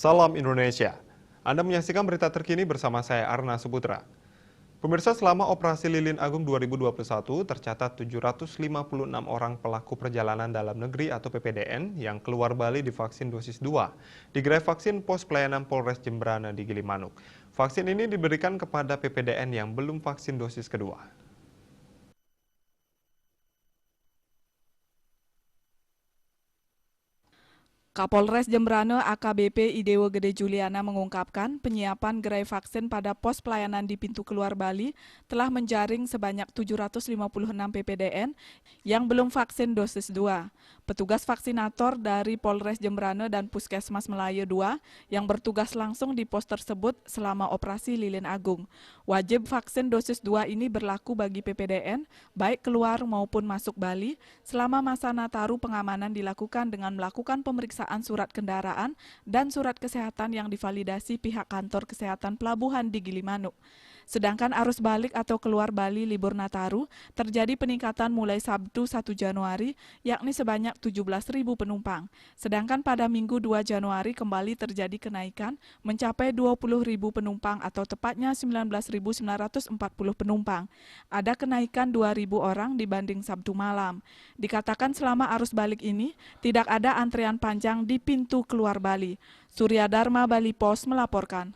Salam Indonesia. Anda menyaksikan berita terkini bersama saya Arna Suputra. Pemirsa, selama Operasi Lilin Agung 2021 tercatat 756 orang pelaku perjalanan dalam negeri atau PPDN yang keluar Bali divaksin dosis 2 di gerai vaksin pos pelayanan Polres Jembrana di Gilimanuk. Vaksin ini diberikan kepada PPDN yang belum vaksin dosis kedua. Kapolres Jembrana AKBP Idewo Gede Juliana mengungkapkan penyiapan gerai vaksin pada pos pelayanan di pintu keluar Bali telah menjaring sebanyak 756 PPDN yang belum vaksin dosis 2. Petugas vaksinator dari Polres Jembrana dan Puskesmas Melayu 2 yang bertugas langsung di pos tersebut selama operasi Lilin Agung. Wajib vaksin dosis 2 ini berlaku bagi PPDN baik keluar maupun masuk Bali selama masa Nataru. Pengamanan dilakukan dengan melakukan pemeriksaan surat kendaraan dan surat kesehatan yang divalidasi pihak kantor kesehatan pelabuhan di Gilimanuk. Sedangkan arus balik atau keluar Bali libur Nataru terjadi peningkatan mulai Sabtu 1 Januari yakni sebanyak 17.000 penumpang. Sedangkan pada Minggu 2 Januari kembali terjadi kenaikan mencapai 20.000 penumpang atau tepatnya 19.940 penumpang. Ada kenaikan 2.000 orang dibanding Sabtu malam. Dikatakan selama arus balik ini tidak ada antrean panjang di pintu keluar Bali. Surya Dharma Bali Pos melaporkan.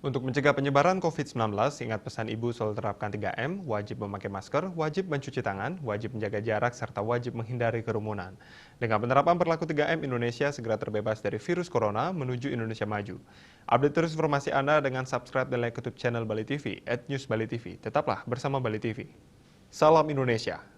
Untuk mencegah penyebaran COVID-19, ingat pesan Ibu soal terapkan 3M, wajib memakai masker, wajib mencuci tangan, wajib menjaga jarak, serta wajib menghindari kerumunan. Dengan penerapan perilaku 3M, Indonesia segera terbebas dari virus corona menuju Indonesia maju. Update terus informasi Anda dengan subscribe dan like YouTube channel Bali TV, @newsbalitv. Tetaplah bersama Bali TV. Salam Indonesia.